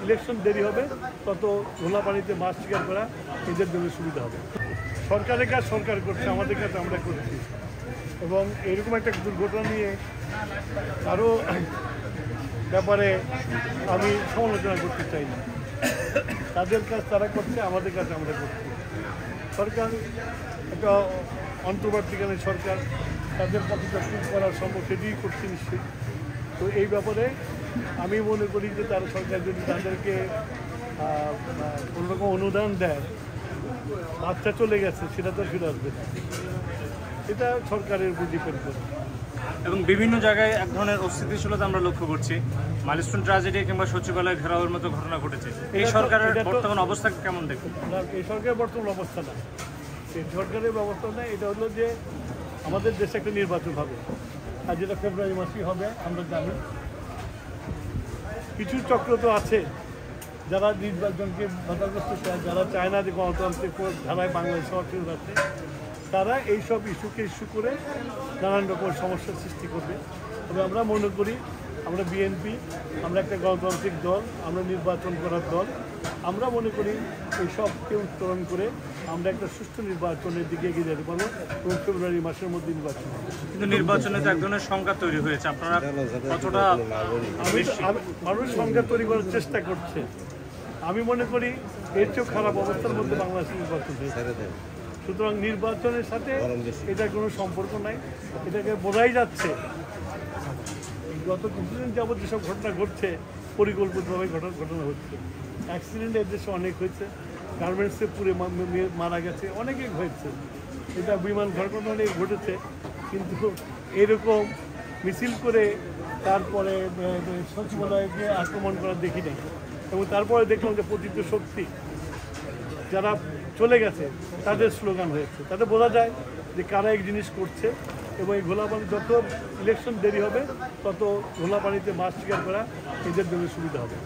Election দেরি হবে তত ঘোলা পানিতে মাছ শিকার করা এদের জন্য সুবিধা হবে। সরকারের কাজ সরকার করছে, আমাদের কাজ আমরা করছি। এবং এরকম একটা দুর্ঘটনা নিয়ে আরও ব্যাপারে আমি সমালোচনা করতে চাই না। তাদের কাজ তারা করছে, আমাদের কাজ আমরা করছি। সরকার একটা অন্তর্বর্তীকালীন সরকার, তাদের পক্ষে করার সম্ভব সেটিই করছে নিশ্চয়ই। তো এই ব্যাপারে আমি মনে করি যে তারা সরকার যদি তাদেরকে কোনোরকম অনুদান দেয়, বাচ্চা চলে গেছে সেটা তো ফিরে আসবে না, এটা সরকারের উপর ডিপেন্ড করে। এবং বিভিন্ন জায়গায় এক ধরনের অস্থিতিশীলতা আমরা লক্ষ্য করছি। মাইলস্টোন ট্র্যাজেডি কিংবা সচিবালয় ঘেরাওয়ের মতো ঘটনা ঘটেছে। এই সরকারের বর্তমান অবস্থা কেমন দেখুন? এই সরকারের বর্তমান অবস্থা না, এই সরকারের ব্যবস্থা না, এটা হলো যে আমাদের দেশে একটা নির্বাচন হবে, আর যেটা ফেব্রুয়ারি মাসেই হবে আমরা জানি। কিছু চক্র তো আছে যারা নির্বাচনকে বাধাগ্রস্ত চায়, যারা চায় না যে গণতান্ত্রিক ধারায় বাংলাদেশ ফেরত আছে, তারা এইসব ইস্যুকে ইস্যু করে নানান রকম সমস্যার সৃষ্টি করবে। তবে আমরা মনে করি আমরা বিএনপি, আমরা একটা গণতান্ত্রিক দল, আমরা নির্বাচন করার দল। আমরা মনে করি এইসবকে উত্তরণ করে আমরা একটা সুষ্ঠু নির্বাচনের দিকে এগিয়ে যেতে পারবো এবং ফেব্রুয়ারি মাসের মধ্যে নির্বাচন হবে। কিন্তু নির্বাচনে তো এক ধরনের সংখ্যা তৈরি হয়েছে, আপনারা কতটা? মানুষ সংখ্যা তৈরি করার চেষ্টা করছে। আমি মনে করি এর চেয়েও খারাপ অবস্থার মধ্যে বাংলাদেশের নির্বাচন হয়েছে। সুতরাং নির্বাচনের সাথে এটার কোনো সম্পর্ক নাই। এটাকে বোঝাই যাচ্ছে গত কিছুদিন যাবৎ যেসব ঘটনা ঘটছে পরিকল্পিতভাবে ঘটনা হচ্ছে। অ্যাক্সিডেন্ট এর দেশে অনেক হয়েছে, গার্মেন্টসে পুড়ে মারা গেছে, অনেকেই হয়েছে। এটা বিমান ঘটনা অনেক ঘটেছে, কিন্তু এরকম মিছিল করে তারপরে সচিবালয়কে আক্রমণ করা দেখি নাই। এবং তারপরে দেখলাম যে পতিত শক্তি যারা চলে গেছে তাদের স্লোগান হয়েছে। তাতে বোঝা যায় যে কারা এক জিনিস করছে। এবং এই ঘোলা পানি, যত ইলেকশন দেরি হবে তত ঘোলা পানিতে মাছ শিকার করা এদের জন্য সুবিধা হবে।